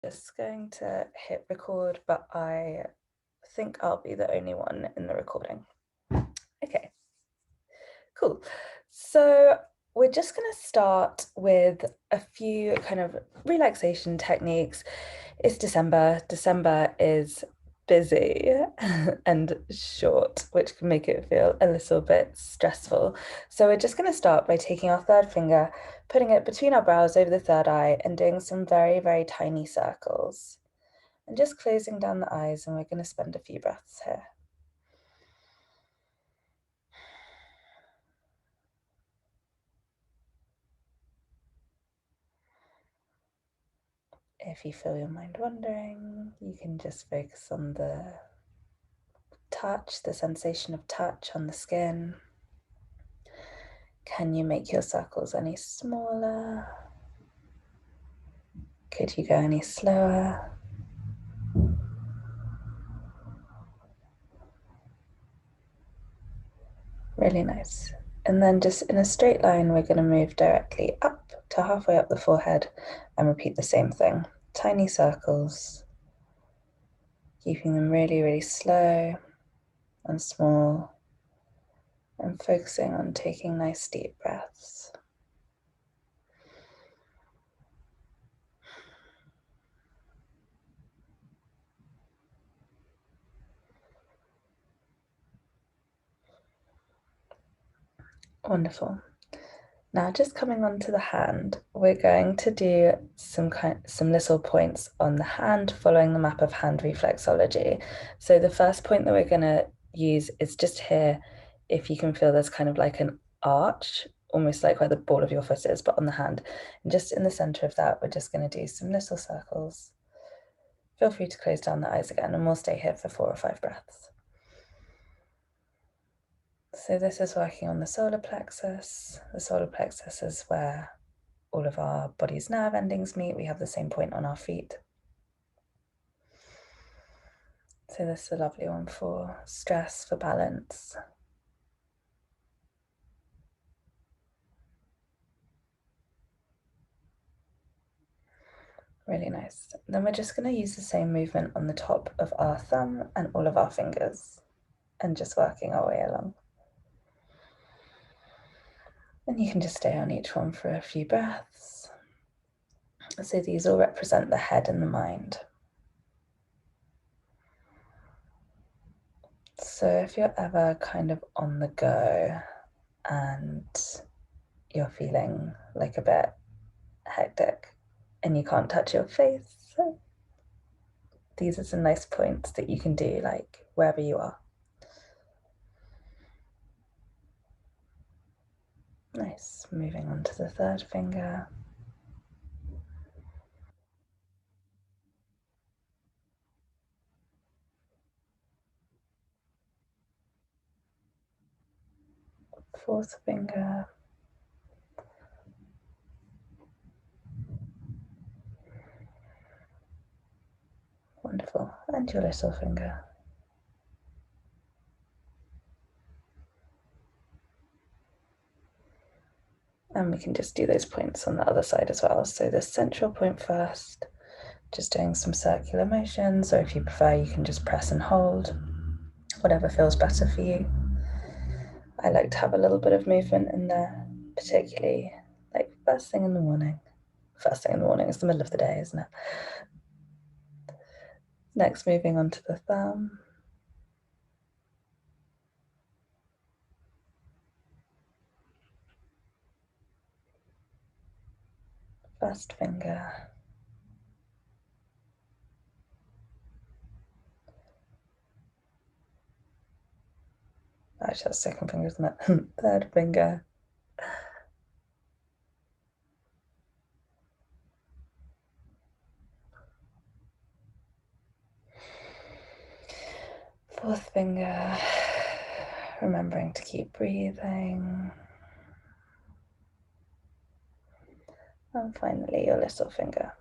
just going to hit record, but I think I'll be the only one in the recording. Okay, cool. So we're just going to start with a few kind of relaxation techniques. It's December. December is busy and short, which can make it feel a little bit stressful. So we're just going to start by taking our third finger, putting it between our brows over the third eye, and doing some very, very tiny circles. And just closing down the eyes, and we're going to spend a few breaths here. If you feel your mind wandering, you can just focus on the touch, the sensation of touch on the skin. Can you make your circles any smaller? Could you go any slower? Really nice. And then just in a straight line, we're going to move directly up to halfway up the forehead and repeat the same thing. Tiny circles, keeping them really, really slow and small, and focusing on taking nice deep breaths. Wonderful. Now, just coming onto the hand, we're going to do some little points on the hand following the map of hand reflexology. So the first point that we're going to use is just here. If you can feel there's kind of like an arch, almost like where the ball of your foot is, but on the hand. And just in the center of that, we're just going to do some little circles. Feel free to close down the eyes again, and we'll stay here for 4 or 5 breaths. So this is working on the solar plexus. The solar plexus is where all of our body's nerve endings meet. We have the same point on our feet. So this is a lovely one for stress, for balance. Really nice. Then we're just going to use the same movement on the top of our thumb and all of our fingers, and just working our way along. And you can just stay on each one for a few breaths. So these all represent the head and the mind. So if you're ever kind of on the go and you're feeling like a bit hectic and you can't touch your face, these are some nice points that you can do like wherever you are. Nice. Moving on to the third finger. Fourth finger. Wonderful. And your little finger. And we can just do those points on the other side as well. So the central point first, just doing some circular motions, or if you prefer, you can just press and hold, whatever feels better for you. I like to have a little bit of movement in there, particularly like first thing in the morning. First thing in the morning is the middle of the day, isn't it? Next, moving on to the thumb. First finger. Actually, that's second finger, isn't it? Third finger. Fourth finger. Remembering to keep breathing. And finally, your little finger.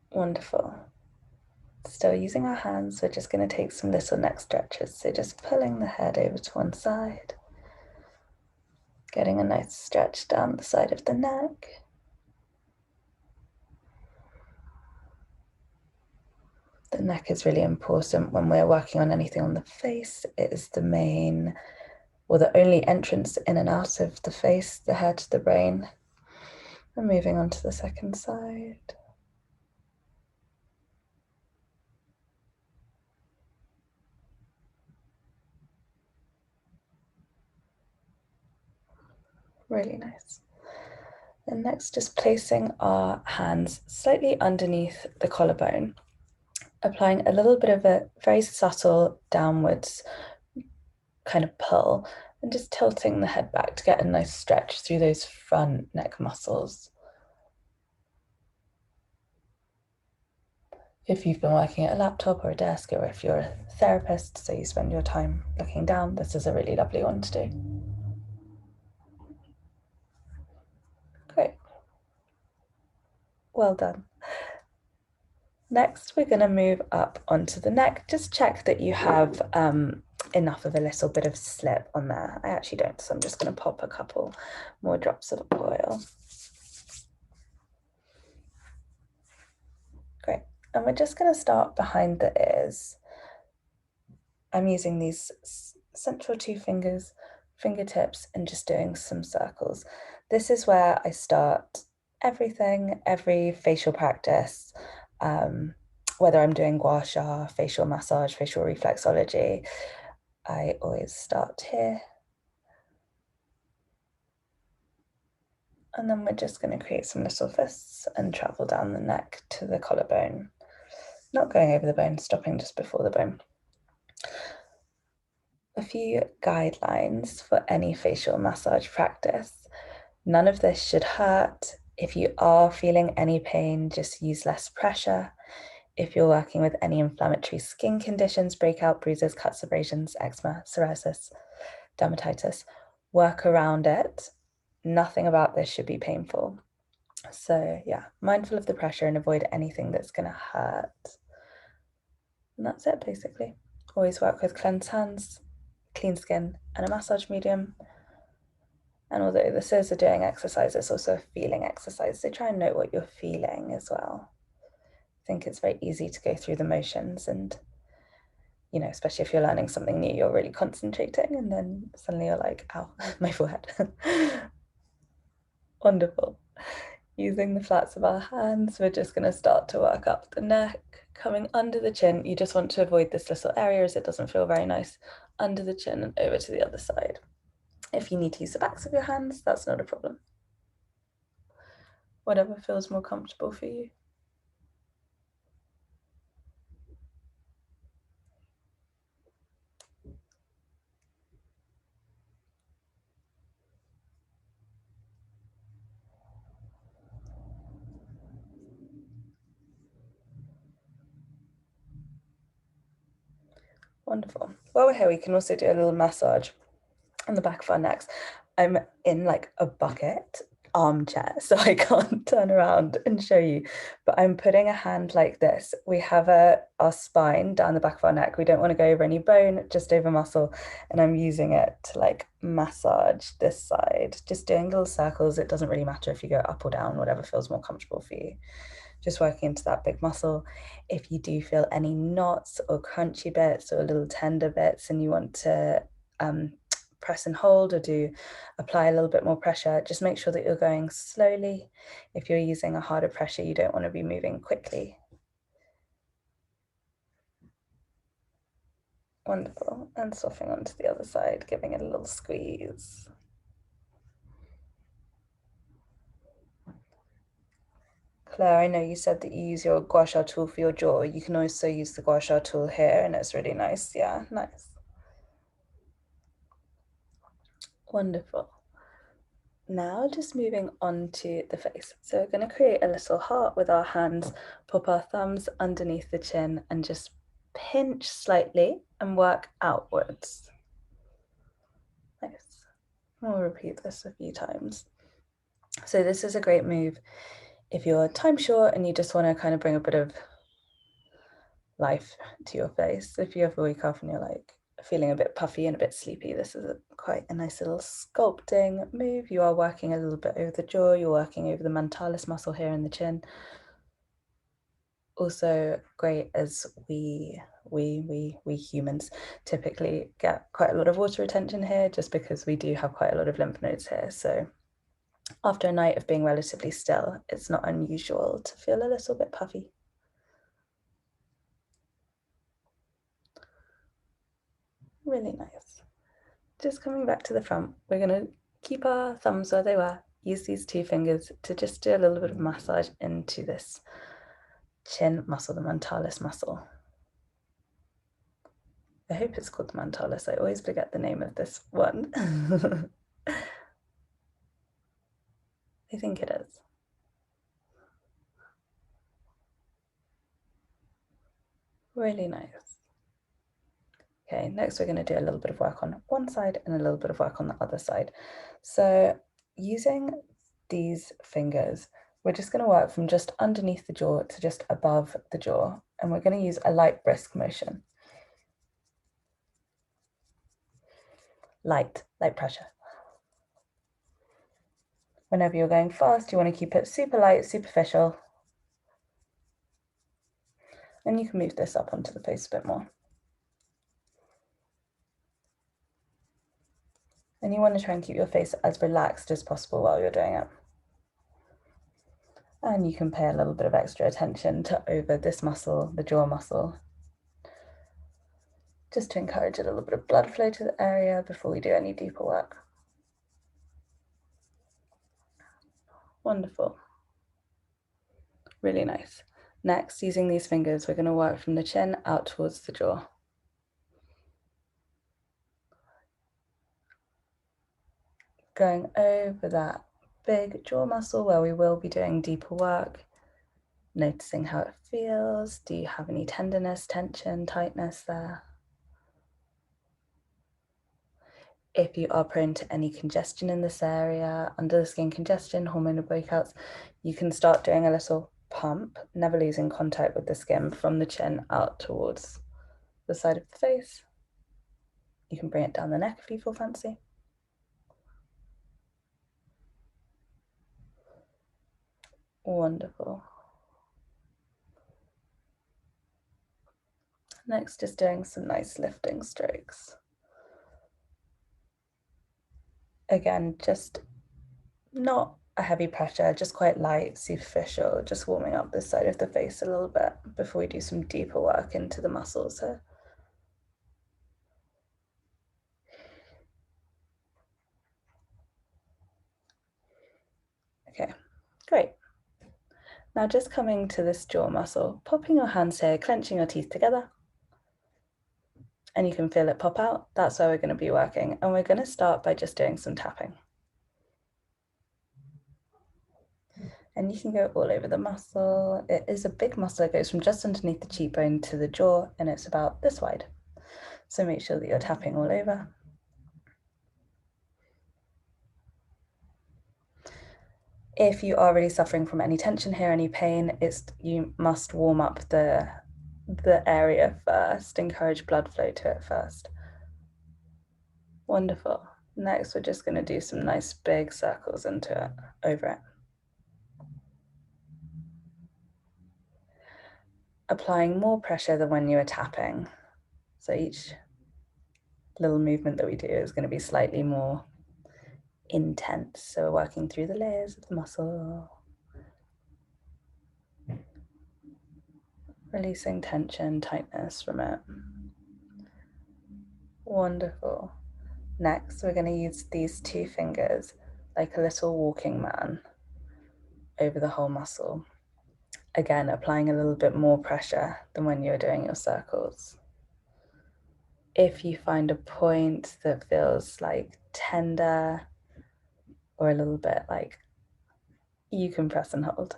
Wonderful. Still using our hands, we're just going to take some little neck stretches. So just pulling the head over to one side, getting a nice stretch down the side of the neck. The neck is really important when we're working on anything on the face. It is the main or the only entrance in and out of the face, the head, the brain. And moving on to the second side. Really nice. And next, just placing our hands slightly underneath the collarbone, applying a little bit of a very subtle downwards kind of pull, and just tilting the head back to get a nice stretch through those front neck muscles. If you've been working at a laptop or a desk, or if you're a therapist, so you spend your time looking down, this is a really lovely one to do. Great. Well done. Next, we're going to move up onto the neck. Just check that you have enough of a little bit of slip on there. I actually don't, so I'm just going to pop a couple more drops of oil. Great. And we're just going to start behind the ears. I'm using these central two fingertips, and just doing some circles. This is where I start everything, every facial practice, whether I'm doing gua sha, facial massage, facial reflexology. I always start here. And then we're just going to create some little fists and travel down the neck to the collarbone. Not going over the bone, stopping just before the bone. A few guidelines for any facial massage practice. None of this should hurt. If you are feeling any pain, just use less pressure. If you're working with any inflammatory skin conditions, breakout, bruises, cuts, abrasions, eczema, psoriasis, dermatitis, work around it. Nothing about this should be painful. So yeah, mindful of the pressure and avoid anything that's going to hurt. And that's it, basically. Always work with cleansed hands, clean skin, and a massage medium. And although this is a doing exercise, it's also a feeling exercise. So try and note what you're feeling as well. I think it's very easy to go through the motions, and, you know, especially if you're learning something new, you're really concentrating, and then suddenly you're like, ow, my forehead. Wonderful. Using the flats of our hands, we're just going to start to work up the neck, coming under the chin. You just want to avoid this little area as it doesn't feel very nice. Under the chin and over to the other side. If you need to use the backs of your hands, that's not a problem. Whatever feels more comfortable for you. Wonderful. While we're here, we can also do a little massage on the back of our necks. I'm in like a bucket armchair, so I can't turn around and show you, but I'm putting a hand like this. We have our spine down the back of our neck. We don't want to go over any bone, just over muscle, and I'm using it to like massage this side, just doing little circles. It doesn't really matter if you go up or down, whatever feels more comfortable for you. Just working into that big muscle. If you do feel any knots or crunchy bits or little tender bits and you want to press and hold or apply a little bit more pressure, just make sure that you're going slowly. If you're using a harder pressure, you don't want to be moving quickly. Wonderful. And softening onto the other side, giving it a little squeeze. Claire, I know you said that you use your gua sha tool for your jaw. You can also use the gua sha tool here, and it's really nice. Yeah, nice. Wonderful. Now just moving on to the face. So we're going to create a little heart with our hands, pop our thumbs underneath the chin and just pinch slightly and work outwards. Nice. We'll repeat this a few times. So this is a great move if you're time short and you just want to kind of bring a bit of life to your face. If you ever wake up and you're like feeling a bit puffy and a bit sleepy, this is quite a nice little sculpting move. You are working a little bit over the jaw, you're working over the mentalis muscle here in the chin. also great as we humans typically get quite a lot of water retention here, just because we do have quite a lot of lymph nodes here. So after a night of being relatively still, it's not unusual to feel a little bit puffy. Really nice. Just coming back to the front, we're going to keep our thumbs where they were, use these 2 fingers to just do a little bit of massage into this chin muscle, the mantalis muscle. I hope it's called the mantalis. I always forget the name of this one. I think it is. Really nice. Okay, next we're going to do a little bit of work on one side and a little bit of work on the other side. So using these fingers, we're just going to work from just underneath the jaw to just above the jaw, and we're going to use a light brisk motion. Light pressure. Whenever you're going fast, you want to keep it super light, superficial. And you can move this up onto the face a bit more. And you want to try and keep your face as relaxed as possible while you're doing it. And you can pay a little bit of extra attention to over this muscle, the jaw muscle, just to encourage a little bit of blood flow to the area before we do any deeper work. Wonderful. Really nice. Next, using these fingers, we're going to work from the chin out towards the jaw. Going over that big jaw muscle where we will be doing deeper work, noticing how it feels. Do you have any tenderness, tension, tightness there? If you are prone to any congestion in this area, under the skin congestion, hormonal breakouts, you can start doing a little pump, never losing contact with the skin from the chin out towards the side of the face. You can bring it down the neck if you feel fancy. Wonderful. Next, just doing some nice lifting strokes. Again, just not a heavy pressure, just quite light, superficial, just warming up this side of the face a little bit before we do some deeper work into the muscles here. Okay, great. Now just coming to this jaw muscle, popping your hands here, clenching your teeth together, and you can feel it pop out. That's where we're going to be working, and we're going to start by just doing some tapping. And you can go all over the muscle. It is a big muscle. It goes from just underneath the cheekbone to the jaw, and it's about this wide. So make sure that you're tapping all over. If you are really suffering from any tension here, any pain, you must warm up the area first, encourage blood flow to it first. Wonderful. Next, we're just going to do some nice big circles into it, over it. Applying more pressure than when you are tapping. So each little movement that we do is going to be slightly more intense. So we're working through the layers of the muscle. Releasing tension, tightness from it. Wonderful. Next, we're going to use these 2 fingers like a little walking man over the whole muscle. Again, applying a little bit more pressure than when you're doing your circles. If you find a point that feels like tender or a little bit like, you can press and hold.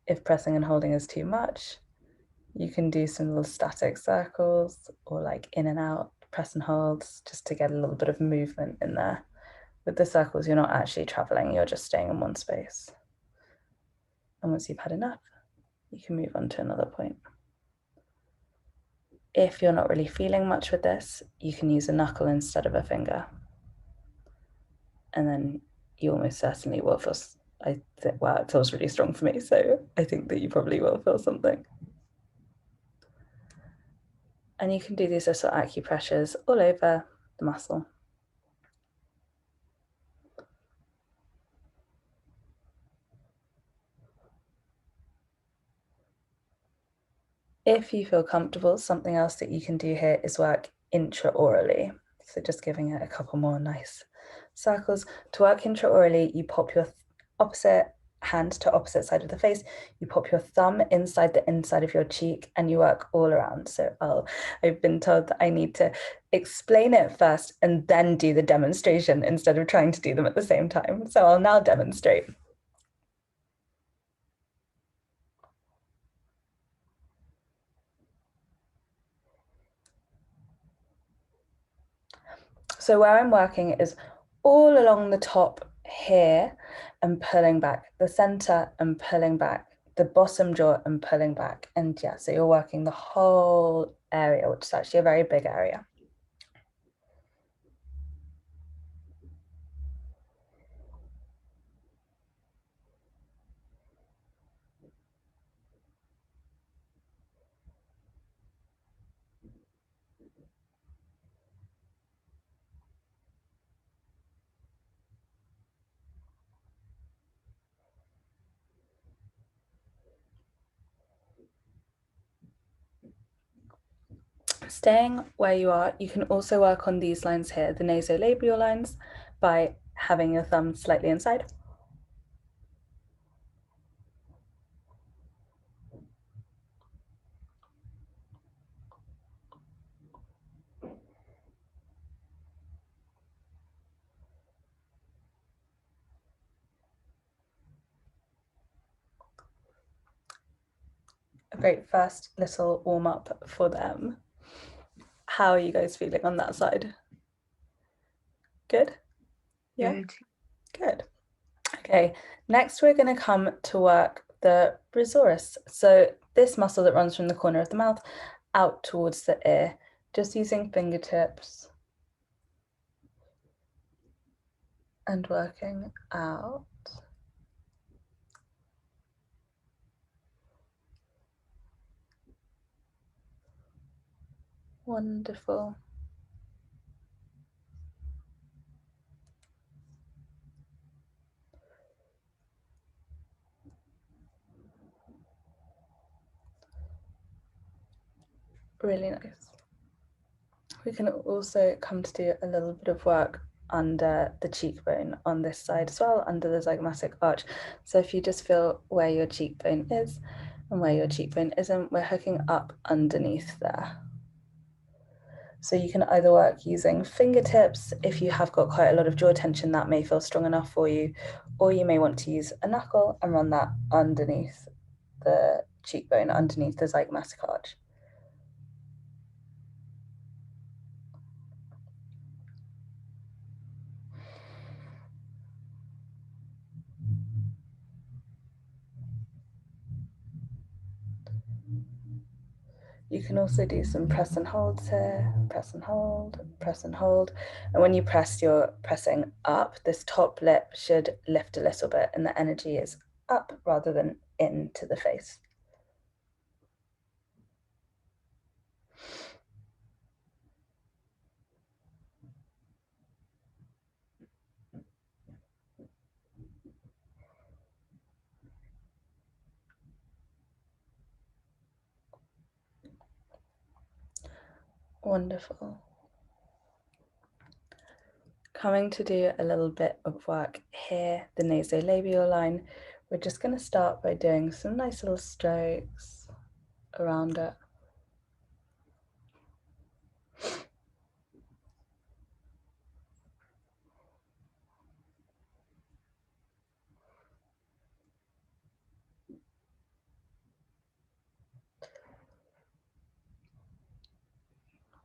If pressing and holding is too much, you can do some little static circles or like in and out, press and holds, just to get a little bit of movement in there. With the circles, you're not actually traveling, you're just staying in one space. And once you've had enough, you can move on to another point. If you're not really feeling much with this, you can use a knuckle instead of a finger. And then you almost certainly will I think, wow, it feels really strong for me. So I think that you probably will feel something. And you can do these little acupressures all over the muscle. If you feel comfortable, something else that you can do here is work intraorally. So just giving it a couple more nice circles. To work intraorally, you pop your opposite hand to opposite side of the face. You pop your thumb inside the inside of your cheek and you work all around. So I've been told that I need to explain it first and then do the demonstration instead of trying to do them at the same time. So I'll now demonstrate. So where I'm working is all along the top here and pulling back, the center and pulling back, the bottom jaw and pulling back. And yeah, so you're working the whole area, which is actually a very big area. Staying where you are, you can also work on these lines here, the nasolabial lines, by having your thumb slightly inside. A great first little warm up for them. How are you guys feeling on that side? Good? Yeah? Good. Good. Okay, next we're going to come to work the brachiosaurus. So this muscle that runs from the corner of the mouth out towards the ear, just using fingertips and working out. Wonderful. Really nice. We can also come to do a little bit of work under the cheekbone on this side as well, under the zygomatic arch. So if you just feel where your cheekbone is and where your cheekbone isn't, we're hooking up underneath there. So you can either work using fingertips. If you have got quite a lot of jaw tension, that may feel strong enough for you, or you may want to use a knuckle and run that underneath the cheekbone, underneath the zygomatic arch. You can also do some press and holds here, press and hold, press and hold. And when you press, you're pressing up. This top lip should lift a little bit and the energy is up rather than into the face. Wonderful. Coming to do a little bit of work here, the nasolabial line. We're just going to start by doing some nice little strokes around it.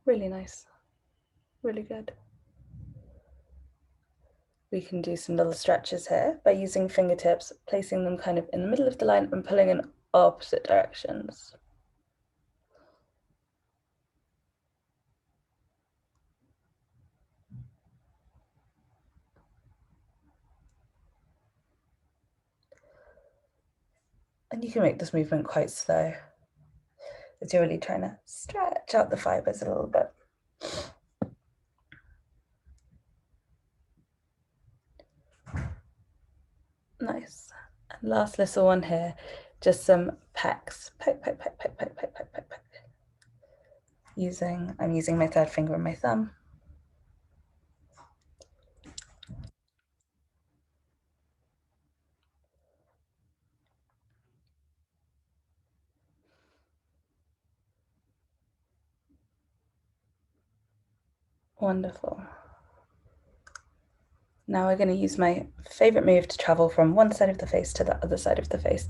Really nice, really good. We can do some little stretches here by using fingertips, placing them kind of in the middle of the line and pulling in opposite directions. And you can make this movement quite slow as you're really trying to stretch out the fibers a little bit. Nice. And last little one here, just some pecs. Peck, peck, peck, peck, peck, peck, peck, peck, peck. I'm using my third finger and my thumb. Wonderful. Now we're going to use my favorite move to travel from one side of the face to the other side of the face,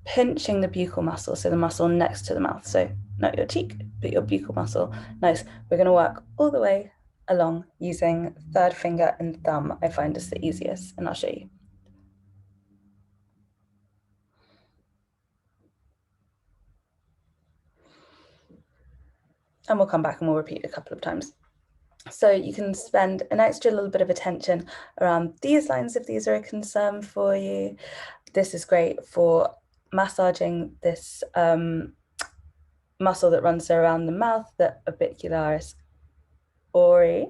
pinching the buccal muscle, so the muscle next to the mouth. So not your cheek, but your buccal muscle. Nice. We're going to work all the way along using third finger and thumb. I find is the easiest, and I'll show you. And we'll come back and we'll repeat a couple of times. So you can spend an extra little bit of attention around these lines if these are a concern for you. This is great for massaging this muscle that runs around the mouth, the orbicularis ori.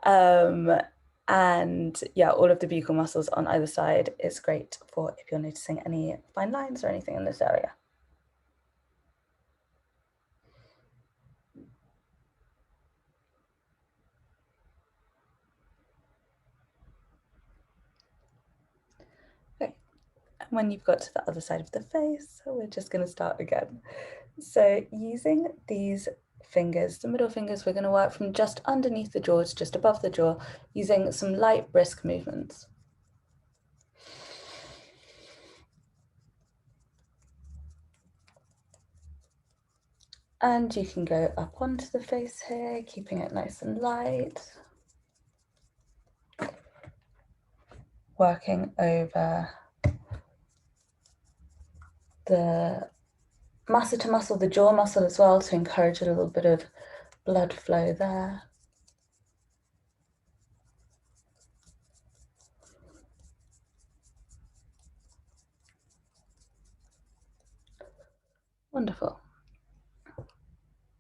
And yeah, all of the buccal muscles on either side is great for if you're noticing any fine lines or anything in this area. Okay, and when you've got to the other side of the face, we're just going to start again. So using these fingers, the middle fingers, we're going to work from just underneath the jaw to just above the jaw, using some light, brisk movements. And you can go up onto the face here, keeping it nice and light. Working over the masseter muscle, the jaw muscle as well, to encourage a little bit of blood flow there. Wonderful.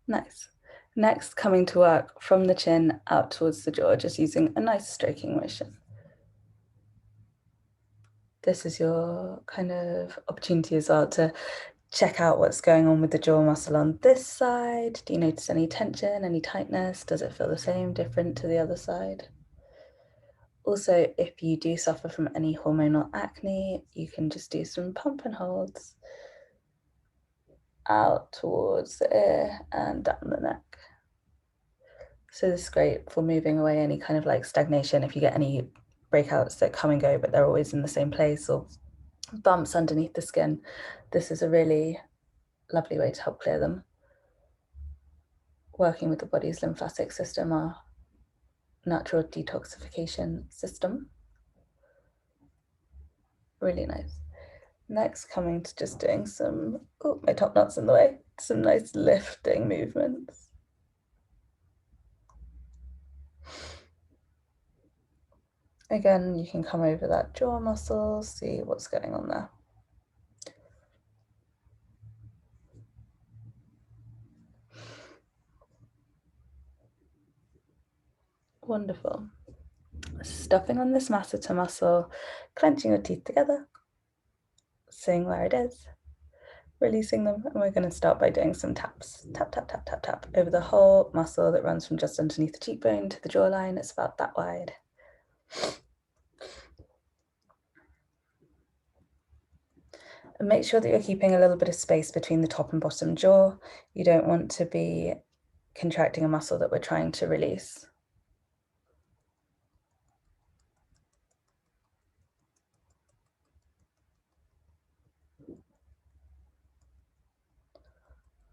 Nice. Next, coming to work from the chin out towards the jaw, just using a nice stroking motion. This is your kind of opportunity as well to check out what's going on with the jaw muscle on this side. Do you notice any tension, any tightness? Does it feel the same, different to the other side? Also, if you do suffer from any hormonal acne, you can just do some pump and holds out towards the ear and down the neck. So this is great for moving away any kind of like stagnation. If you get any breakouts that come and go, but they're always in the same place, or bumps underneath the skin, this is a really lovely way to help clear them. Working with the body's lymphatic system, our natural detoxification system. Really nice. Next, coming to just doing some, oh, my top knot's in the way, some nice lifting movements. Again, you can come over that jaw muscle, see what's going on there. Wonderful. Stopping on this masseter muscle, clenching your teeth together, seeing where it is, releasing them, and we're going to start by doing some taps. Tap, tap, tap, tap, tap, over the whole muscle that runs from just underneath the cheekbone to the jawline. It's about that wide. And make sure that you're keeping a little bit of space between the top and bottom jaw. You don't want to be contracting a muscle that we're trying to release.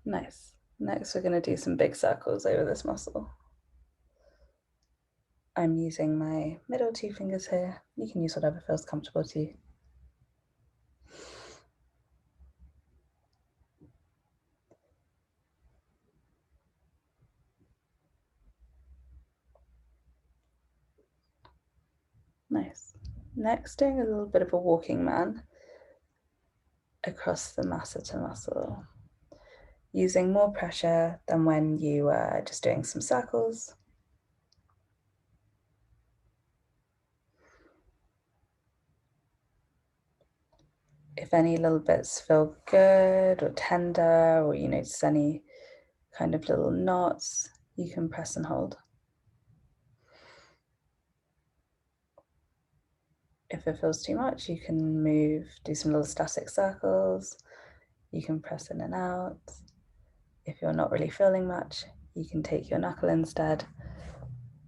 Nice. Next, we're going to do some big circles over this muscle. I'm using my middle two fingers here. You can use whatever feels comfortable to you. Nice. Next, doing a little bit of a walking man. across the masseter muscle, using more pressure than when you were just doing some circles. If any little bits feel good or tender, or you notice any kind of little knots, you can press and hold. If it feels too much, you can move, do some little static circles. You can press in and out. If you're not really feeling much, you can take your knuckle instead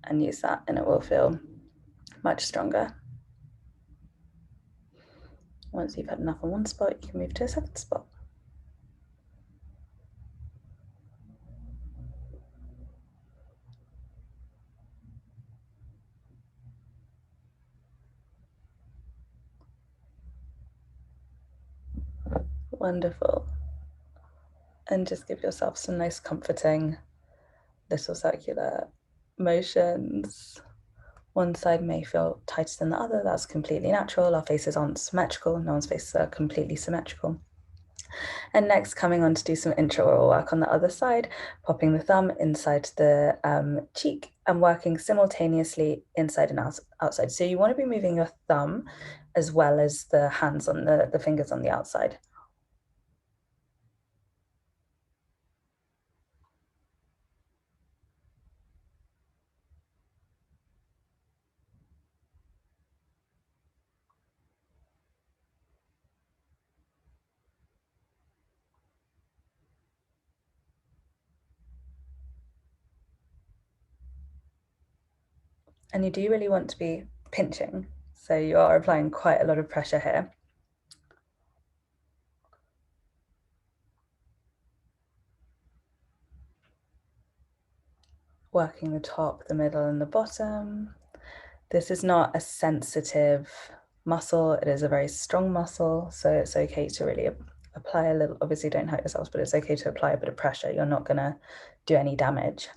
and use that, and it will feel much stronger. Once you've had enough on one spot, you can move to a second spot. Wonderful. And just give yourself some nice comforting little circular motions. One side may feel tighter than the other. That's completely natural. Our faces aren't symmetrical. No one's faces are completely symmetrical. And next, coming on to do some intraoral work on the other side, popping the thumb inside the cheek and working simultaneously inside and outside. So you want to be moving your thumb as well as the hands on the fingers on the outside. And you do really want to be pinching. So you are applying quite a lot of pressure here. Working the top, the middle, and the bottom. This is not a sensitive muscle. It is a very strong muscle. So it's okay to really apply a little, obviously don't hurt yourselves, but it's okay to apply a bit of pressure. You're not gonna do any damage.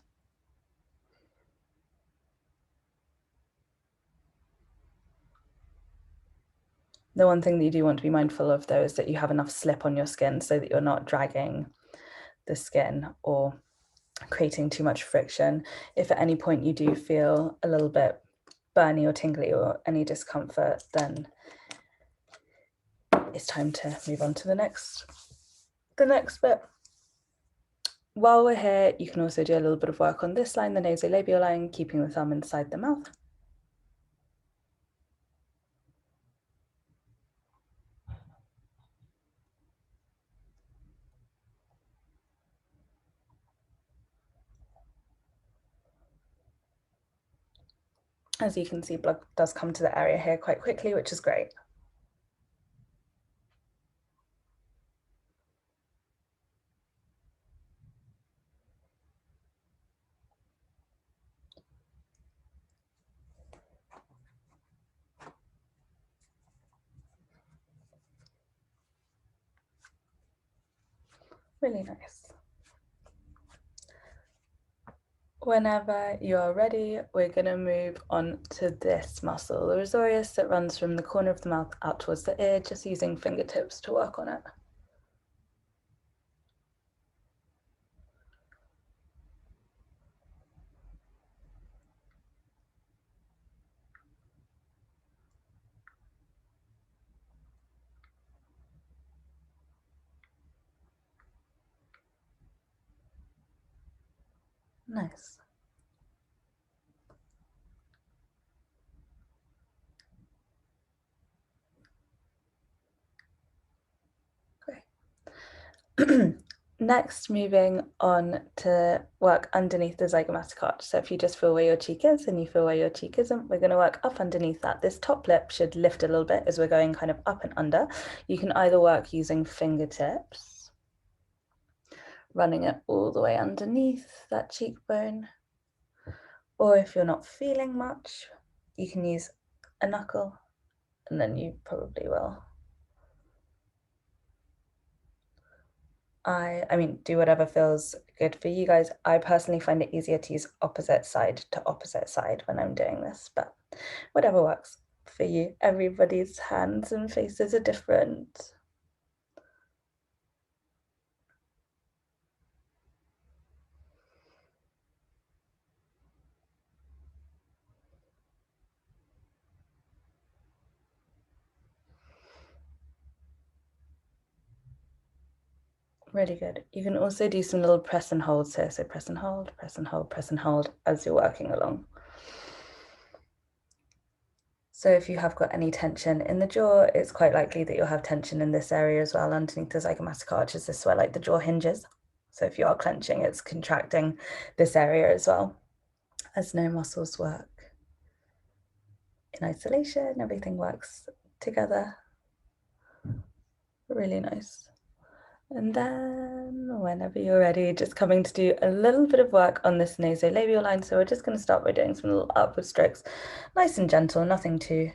The one thing that you do want to be mindful of though is that you have enough slip on your skin so that you're not dragging the skin or creating too much friction. If at any point you do feel a little bit burny or tingly or any discomfort, then it's time to move on to the next bit. While we're here, you can also do a little bit of work on this line, the nasolabial line, keeping the thumb inside the mouth. As you can see, blood does come to the area here quite quickly, which is great. Really nice. Whenever you're ready, we're going to move on to this muscle, the risorius, that runs from the corner of the mouth out towards the ear, just using fingertips to work on it. Nice. Great. Next, moving on to work underneath the zygomatic arch. So if you just feel where your cheek is and you feel where your cheek isn't, we're going to work up underneath that. This top lip should lift a little bit as we're going kind of up and under. You can either work using fingertips, running it all the way underneath that cheekbone, or if you're not feeling much, you can use a knuckle, and then you probably will. I mean, do whatever feels good for you guys. I personally find it easier to use opposite side to opposite side when I'm doing this, but whatever works for you. Everybody's hands and faces are different. Really good. You can also do some little press and holds here. So press and hold, press and hold, press and hold as you're working along. So if you have got any tension in the jaw, it's quite likely that you'll have tension in this area as well, underneath the zygomatic arches. This is where like the jaw hinges. So if you are clenching, it's contracting this area as well, as no muscles work in isolation. Everything works together. Really nice. And then whenever you're ready, just coming to do a little bit of work on this nasolabial line. So we're just going to start by doing some little upward strokes, nice and gentle, nothing too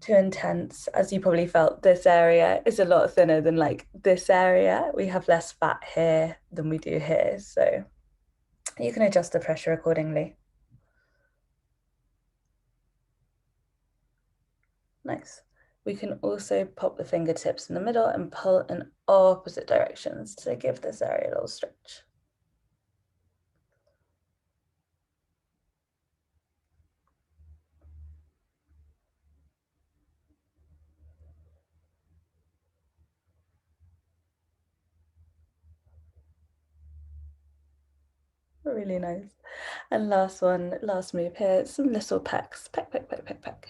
intense. As you probably felt, this area is a lot thinner than like this area. We have less fat here than we do here. So you can adjust the pressure accordingly. Nice. We can also pop the fingertips in the middle and pull in opposite directions to give this area a little stretch. Really nice. And last one, last move here, some little pecks. Peck, peck, peck, peck, peck.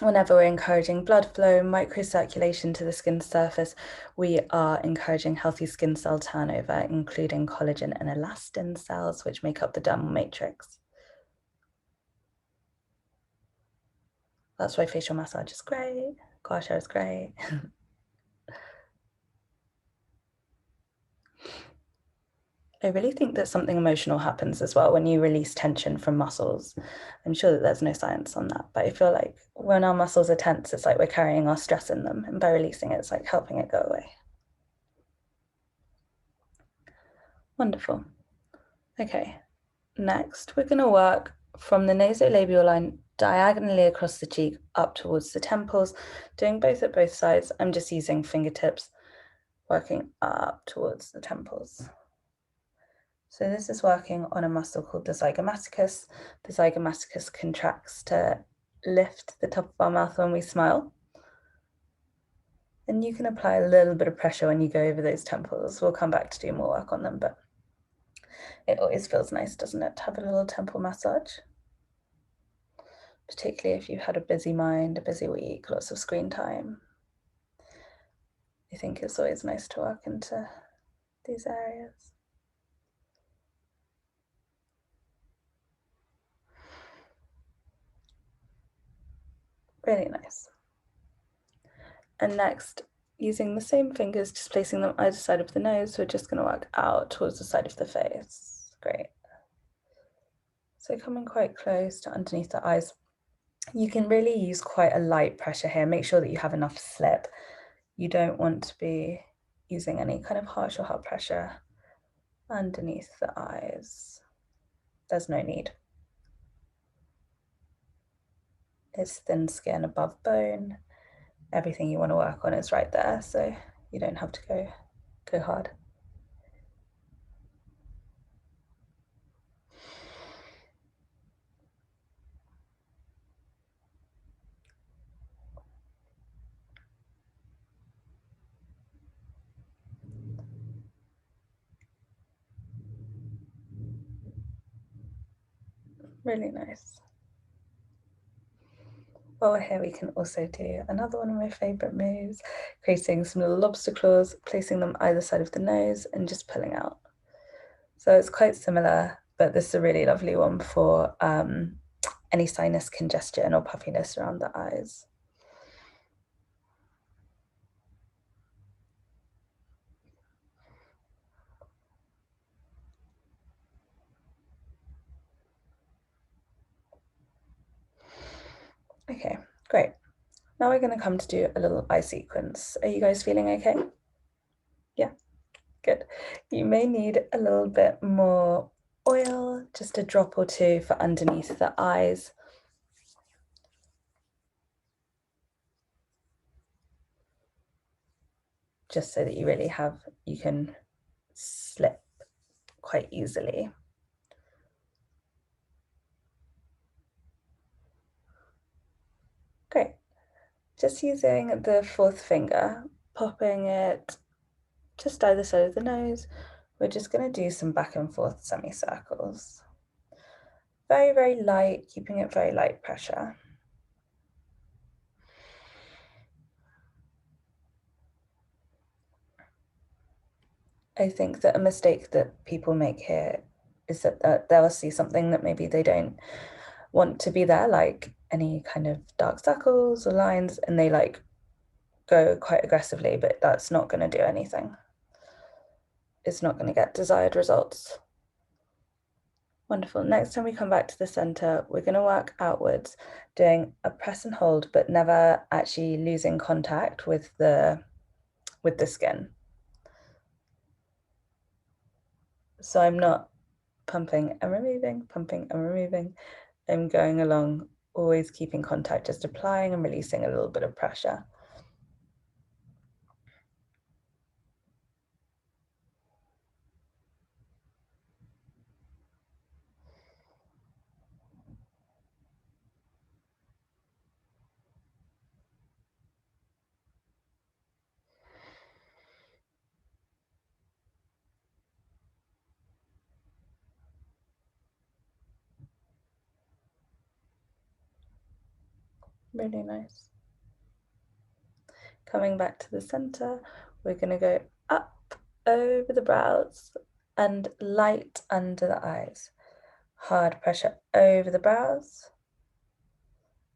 Whenever we're encouraging blood flow, microcirculation to the skin surface, we are encouraging healthy skin cell turnover, including collagen and elastin cells, which make up the dermal matrix. That's why facial massage is great. Gua sha is great. I really think that something emotional happens as well when you release tension from muscles. I'm sure that there's no science on that, but I feel like when our muscles are tense, it's like we're carrying our stress in them, and by releasing it, it's like helping it go away. Wonderful. Okay, next we're going to work from the nasolabial line diagonally across the cheek up towards the temples, doing both at both sides. I'm just using fingertips, working up towards the temples. So this is working on a muscle called the zygomaticus. The zygomaticus contracts to lift the top of our mouth when we smile. And you can apply a little bit of pressure when you go over those temples. We'll come back to do more work on them, but it always feels nice, doesn't it, to have a little temple massage? Particularly if you've had a busy mind, a busy week, lots of screen time. I think it's always nice to work into these areas. Really nice. And next, using the same fingers, just placing them either side of the nose, we're just going to work out towards the side of the face. Great. So coming quite close to underneath the eyes. You can really use quite a light pressure here. Make sure that you have enough slip. You don't want to be using any kind of harsh or hard pressure underneath the eyes. There's no need. It's thin skin above bone. Everything you want to work on is right there, so you don't have to go hard. Really nice. While we're here, we can also do another one of my favorite moves, creating some little lobster claws, placing them either side of the nose and just pulling out. So it's quite similar, but this is a really lovely one for any sinus congestion or puffiness around the eyes. Okay, great. Now we're going to come to do a little eye sequence. Are you guys feeling okay? Yeah, good. You may need a little bit more oil, just a drop or two for underneath the eyes. Just so that you can slip quite easily. Great. Just using the fourth finger, popping it just either side of the nose. We're just going to do some back and forth semicircles. Very, very light, keeping it very light pressure. I think that a mistake that people make here is that they'll see something that maybe they don't want to be there, like any kind of dark circles or lines, and they like go quite aggressively, but that's not going to do anything. It's not going to get desired results. Wonderful. Next time we come back to the center, we're going to work outwards, doing a press and hold, but never actually losing contact with the skin. So I'm not pumping and removing, pumping and removing. I'm going along, always keeping contact, just applying and releasing a little bit of pressure. Really nice. Coming back to the center, we're going to go up over the brows and light under the eyes. Hard pressure over the brows,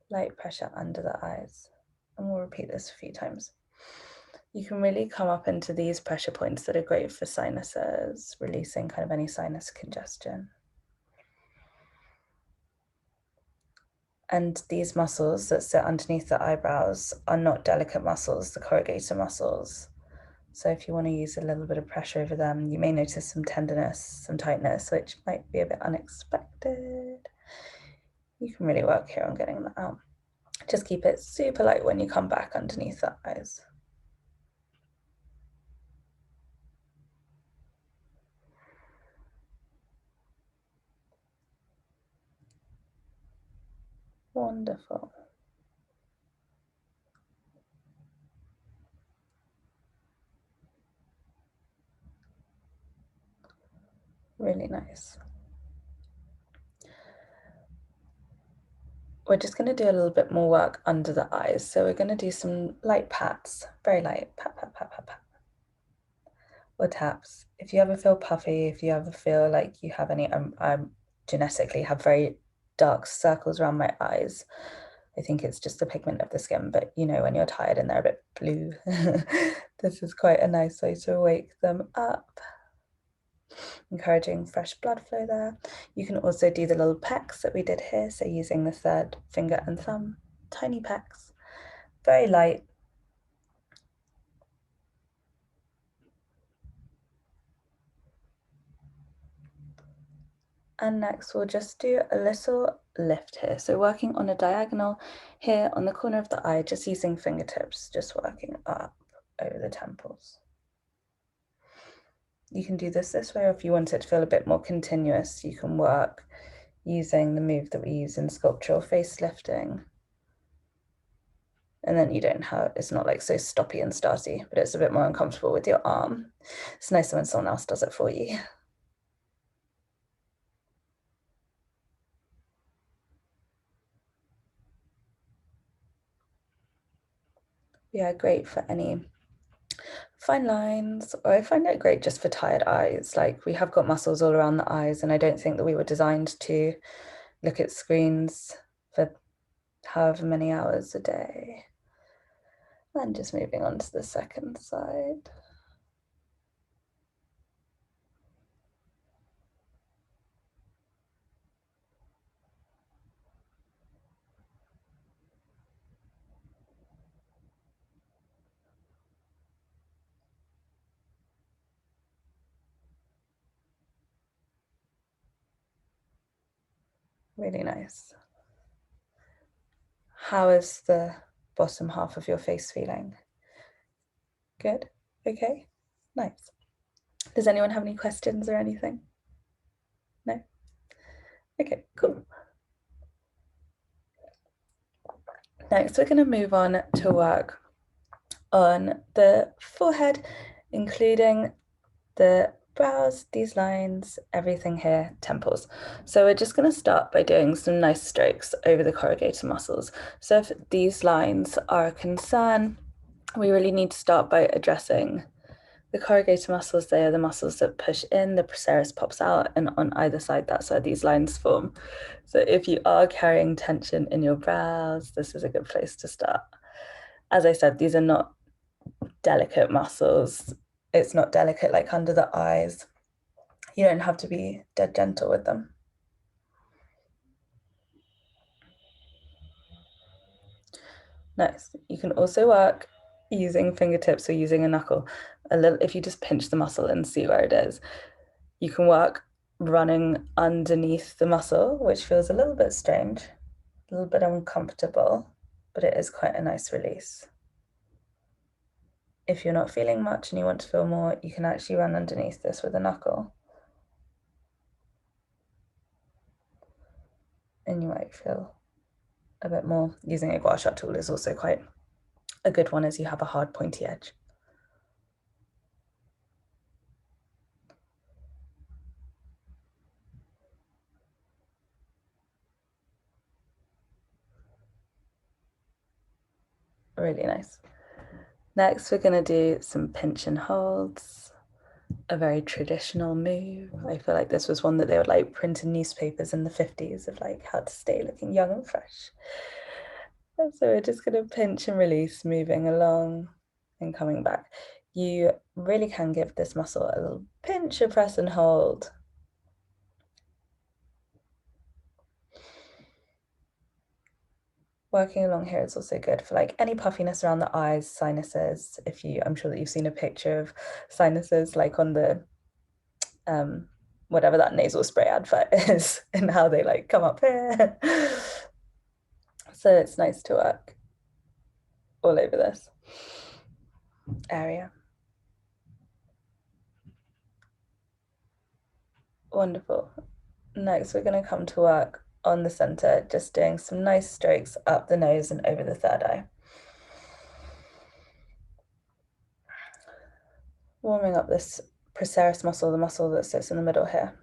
light pressure under the eyes. And we'll repeat this a few times. You can really come up into these pressure points that are great for sinuses, releasing kind of any sinus congestion. And these muscles that sit underneath the eyebrows are not delicate muscles, the corrugator muscles. So if you want to use a little bit of pressure over them, you may notice some tenderness, some tightness, which might be a bit unexpected. You can really work here on getting that out. Just keep it super light when you come back underneath the eyes. Wonderful. Really nice. We're just going to do a little bit more work under the eyes. So we're going to do some light pats, very light, pat, pat, pat, pat, pat, or taps. If you ever feel puffy, if you ever feel like you have any, genetically have very dark circles around my eyes. I think it's just the pigment of the skin, but you know, when you're tired and they're a bit blue, this is quite a nice way to wake them up. Encouraging fresh blood flow there. You can also do the little pecks that we did here, so using the third finger and thumb, tiny pecks, very light. And next we'll just do a little lift here. So working on a diagonal here on the corner of the eye, just using fingertips, just working up over the temples. You can do this way, or if you want it to feel a bit more continuous, you can work using the move that we use in sculptural facelifting. And then you don't have, it's not like so stoppy and starty, but it's a bit more uncomfortable with your arm. It's nicer when someone else does it for you. Yeah, great for any fine lines, or I find it great just for tired eyes. Like we have got muscles all around the eyes, and I don't think that we were designed to look at screens for however many hours a day. And just moving on to the second side. Really nice. How is the bottom half of your face feeling? Good? Okay, nice. Does anyone have any questions or anything? No? Okay, cool. Next, we're going to move on to work on the forehead, including the brows, these lines, everything here, temples. So we're just going to start by doing some nice strokes over the corrugator muscles. So if these lines are a concern, we really need to start by addressing the corrugator muscles. They are the muscles that push in, the procerus pops out, and on either side, that's where these lines form. So if you are carrying tension in your brows, this is a good place to start. As I said, these are not delicate muscles. It's not delicate like under the eyes. You don't have to be dead gentle with them. Nice. You can also work using fingertips or using a knuckle. A little, if you just pinch the muscle and see where it is. You can work running underneath the muscle, which feels a little bit strange, a little bit uncomfortable, but it is quite a nice release. If you're not feeling much and you want to feel more, you can actually run underneath this with a knuckle. And you might feel a bit more. Using a gua sha tool is also quite a good one as you have a hard pointy edge. Really nice. Next, we're going to do some pinch and holds, a very traditional move. I feel like this was one that they would like print in newspapers in the 50s of like how to stay looking young and fresh. So we're just going to pinch and release, moving along and coming back. You really can give this muscle a little pinch, a press and hold. Working along here is also good for like any puffiness around the eyes, sinuses. I'm sure that you've seen a picture of sinuses like on the whatever that nasal spray advert is and how they like come up here. So it's nice to work all over this area. Wonderful. Next, we're going to come to work on the center, just doing some nice strokes up the nose and over the third eye. Warming up this procerus muscle, the muscle that sits in the middle here.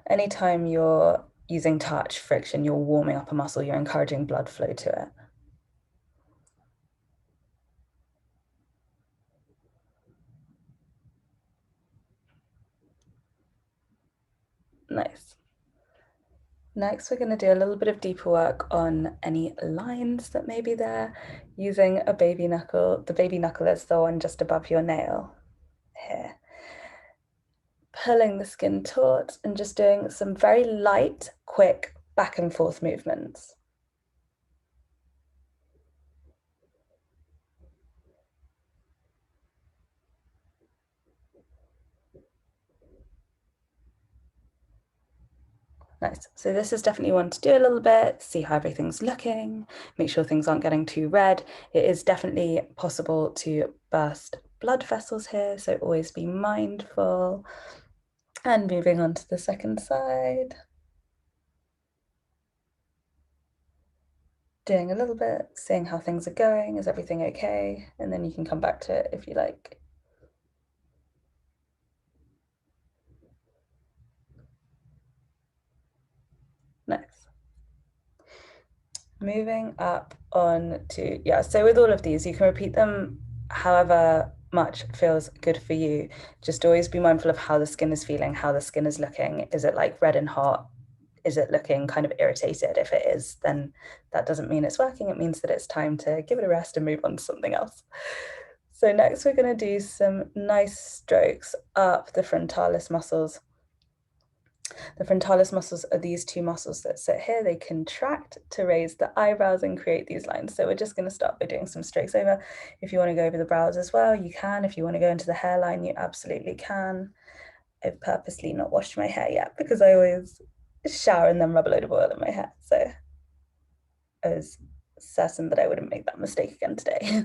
Anytime you're using touch, friction, you're warming up a muscle, you're encouraging blood flow to it. Nice. Next, we're going to do a little bit of deeper work on any lines that may be there using a baby knuckle. The baby knuckle is the one just above your nail here. Pulling the skin taut and just doing some very light, quick back and forth movements. Nice. So this is definitely one to do a little bit, see how everything's looking, make sure things aren't getting too red. It is definitely possible to burst blood vessels here, so always be mindful. And moving on to the second side. Doing a little bit, seeing how things are going, is everything okay? And then you can come back to it if you like. Nice. Moving up on to, yeah, so with all of these, you can repeat them however much feels good for you. Just always be mindful of how the skin is feeling, how the skin is looking. Is it like red and hot? Is it looking kind of irritated? If it is, then that doesn't mean it's working. It means that it's time to give it a rest and move on to something else. So next we're going to do some nice strokes up the frontalis muscles. The frontalis muscles are these two muscles that sit here. They contract to raise the eyebrows and create these lines. So we're just going to start by doing some strokes over. If you want to go over the brows as well, you can. If you want to go into the hairline, you absolutely can. I've purposely not washed my hair yet because I always shower and then rub a load of oil in my hair. So I was certain that I wouldn't make that mistake again today.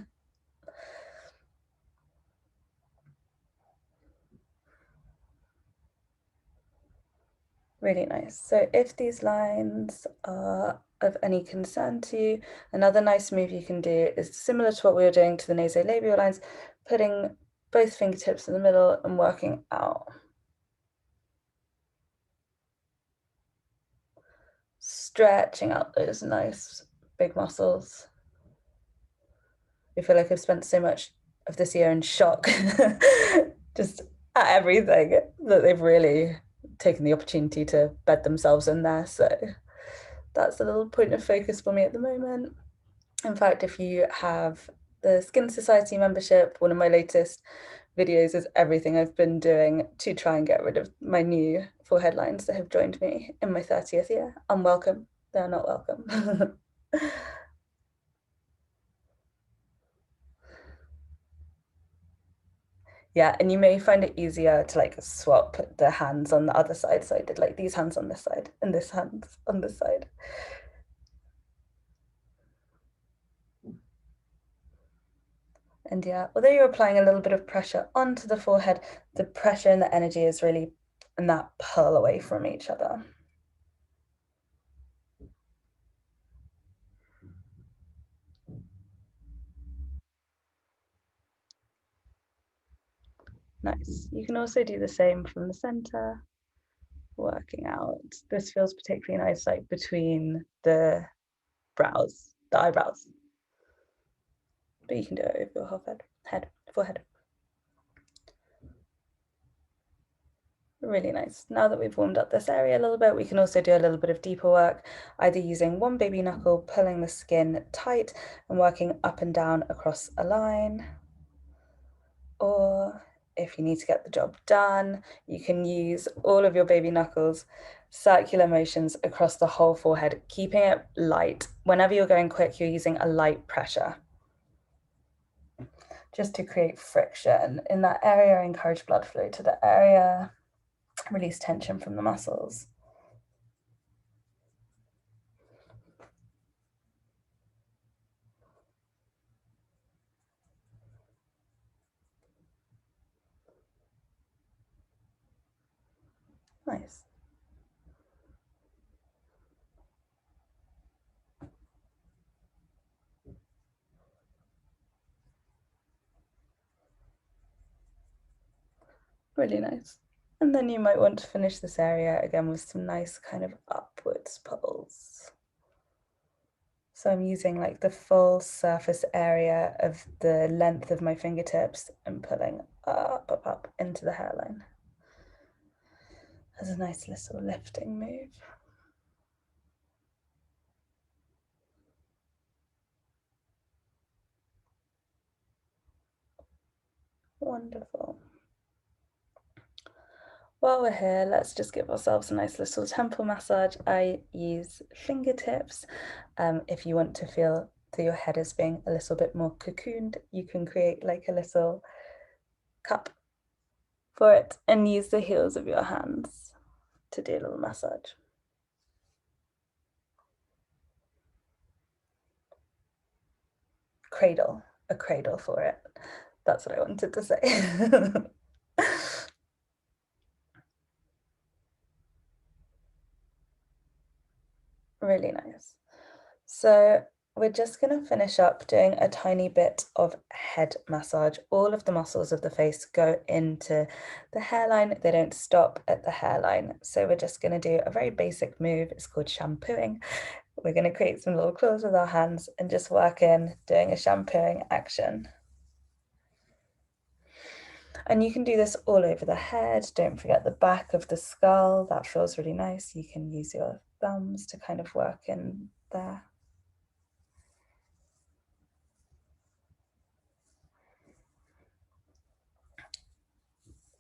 Really nice. So if these lines are of any concern to you, another nice move you can do is similar to what we were doing to the nasolabial lines, putting both fingertips in the middle and working out. Stretching out those nice big muscles. I feel like I've spent so much of this year in shock, just at everything, that they've really taken the opportunity to bed themselves in there. So that's a little point of focus for me at the moment. In fact, if you have the Skin Society membership, one of my latest videos is everything I've been doing to try and get rid of my new forehead lines that have joined me in my 30th year. Unwelcome. They're not welcome. Yeah, and you may find it easier to like swap the hands on the other side. So I did like these hands on this side and this hands on this side. And yeah, although you're applying a little bit of pressure onto the forehead, the pressure and the energy is really and that pull away from each other. Nice. You can also do the same from the center, working out. This feels particularly nice, like between the brows, the eyebrows. But you can do it over your whole forehead. Really nice. Now that we've warmed up this area a little bit, we can also do a little bit of deeper work, either using one baby knuckle, pulling the skin tight and working up and down across a line. Or if you need to get the job done, you can use all of your baby knuckles, circular motions across the whole forehead, keeping it light. Whenever you're going quick, you're using a light pressure just to create friction in that area, encourage blood flow to the area, release tension from the muscles. Nice. Really nice. And then you might want to finish this area again with some nice kind of upwards pulls. So I'm using like the full surface area of the length of my fingertips and pulling up into the hairline. As a nice little lifting move. Wonderful. While we're here, let's just give ourselves a nice little temple massage. I use fingertips. If you want to feel that your head is being a little bit more cocooned, you can create like a little cup for it and use the heels of your hands to do a little massage. Cradle, a cradle for it. That's what I wanted to say. Really nice. So we're just going to finish up doing a tiny bit of head massage. All of the muscles of the face go into the hairline. They don't stop at the hairline. So we're just going to do a very basic move. It's called shampooing. We're going to create some little claws with our hands and just work in doing a shampooing action. And you can do this all over the head. Don't forget the back of the skull. That feels really nice. You can use your thumbs to kind of work in there.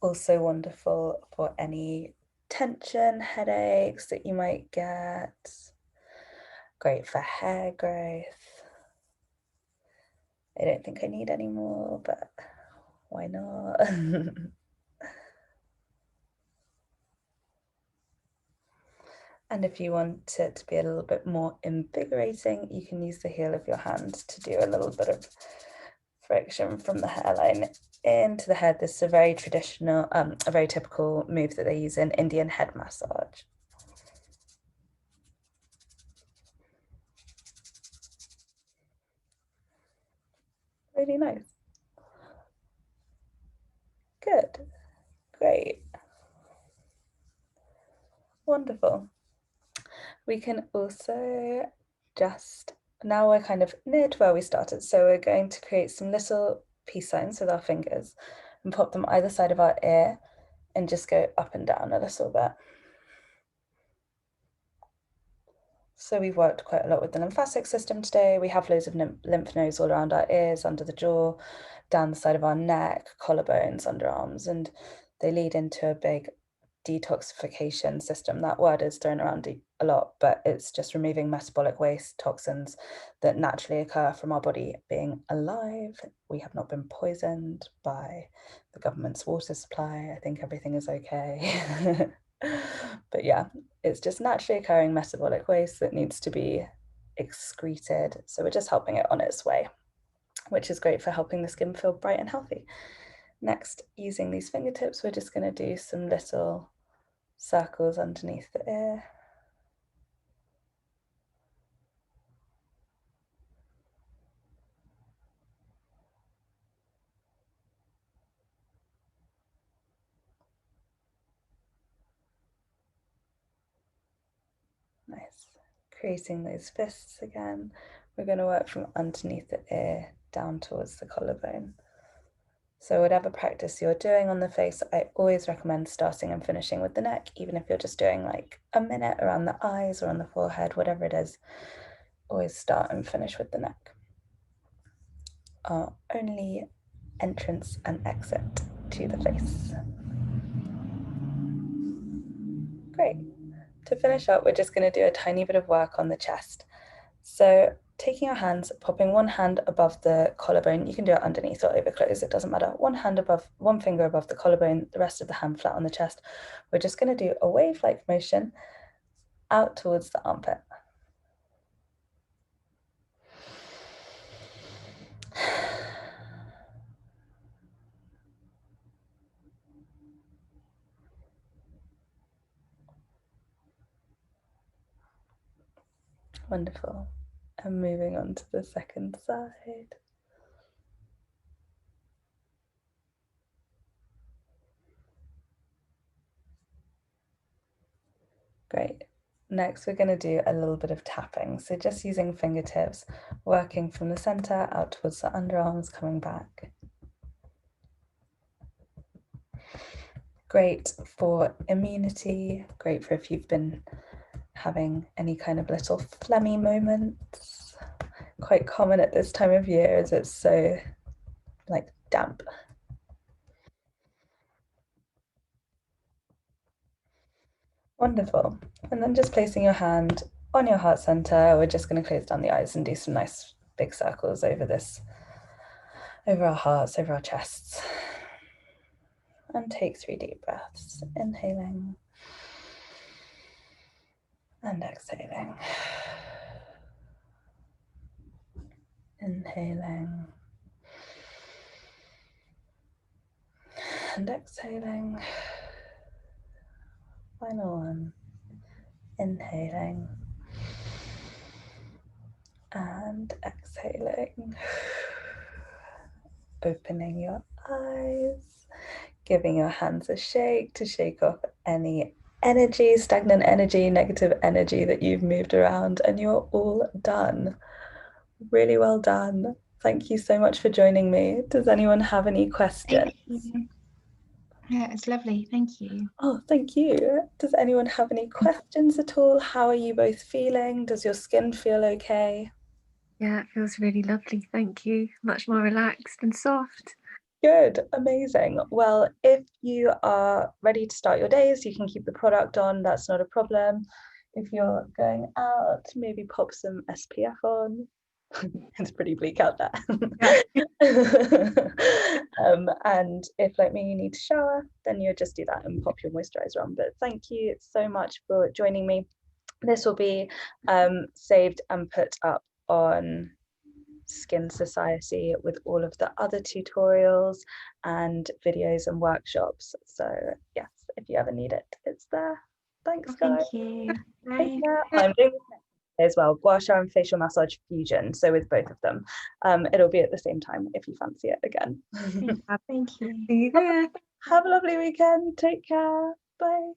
Also wonderful for any tension, headaches that you might get. Great for hair growth. I don't think I need any more, but why not? And if you want it to be a little bit more invigorating, you can use the heel of your hand to do a little bit of friction from the hairline into the head. This is a very traditional, a very typical move that they use in Indian head massage. really nice. Good, great, wonderful. We can also just, now we're kind of near to where we started, so we're going to create some little peace signs with our fingers and pop them either side of our ear and just go up and down a little bit. So we've worked quite a lot with the lymphatic system today. We have loads of lymph nodes all around our ears, under the jaw, down the side of our neck, collarbones, underarms, and they lead into a big detoxification system. That word is thrown around a lot, but it's just removing metabolic waste, toxins that naturally occur from our body being alive. We have not been poisoned by the government's water supply. I think everything is okay. But yeah, it's just naturally occurring metabolic waste that needs to be excreted. So we're just helping it on its way, which is great for helping the skin feel bright and healthy. Next, using these fingertips, we're just going to do some little circles underneath the ear. Nice. Creating those fists again. We're going to work from underneath the ear down towards the collarbone. So whatever practice you're doing on the face, I always recommend starting and finishing with the neck, even if you're just doing like a minute around the eyes or on the forehead, whatever it is, always start and finish with the neck. Our only entrance and exit to the face. Great. To finish up, we're just going to do a tiny bit of work on the chest. So taking our hands, popping one hand above the collarbone, you can do it underneath or over close, it doesn't matter. One finger above the collarbone, the rest of the hand flat on the chest. We're just going to do a wave-like motion out towards the armpit. Wonderful. And moving on to the second side. Great. Next, we're going to do a little bit of tapping. So just using fingertips, working from the center out towards the underarms, coming back. Great for immunity, great for if you've been having any kind of little phlegmy moments. Quite common at this time of year as it's so like damp. Wonderful. And then just placing your hand on your heart center, we're just going to close down the eyes and do some nice big circles over our hearts, over our chests. And take 3 deep breaths, inhaling and exhaling. Inhaling and exhaling. Final one. Inhaling and exhaling. Opening your eyes, giving your hands a shake to shake off any energy, stagnant energy, negative energy that you've moved around, and you're all done. Really well done. Thank you so much for joining me. Does anyone have any questions? Yeah, it's lovely. Thank you. Oh, thank you. Does anyone have any questions at all? How are you both feeling? Does your skin feel okay? Yeah, it feels really lovely. Thank you. Much more relaxed and soft. Good, amazing. Well, if you are ready to start your days, you can keep the product on. That's not a problem. If you're going out, maybe pop some SPF on. It's pretty bleak out there. And if, like me, you need to shower, then you just do that and pop your moisturizer on. But thank you so much for joining me. This will be saved and put up on Skin Society with all of the other tutorials and videos and workshops. So yes, if you ever need it, it's there. Thanks, guys. Thank you. Take Bye. care. I'm doing this next. as well, gua sha and facial massage fusion. So with both of them, it'll be at the same time if you fancy it again. Thank you. See you there. Have a lovely weekend. Take care. Bye.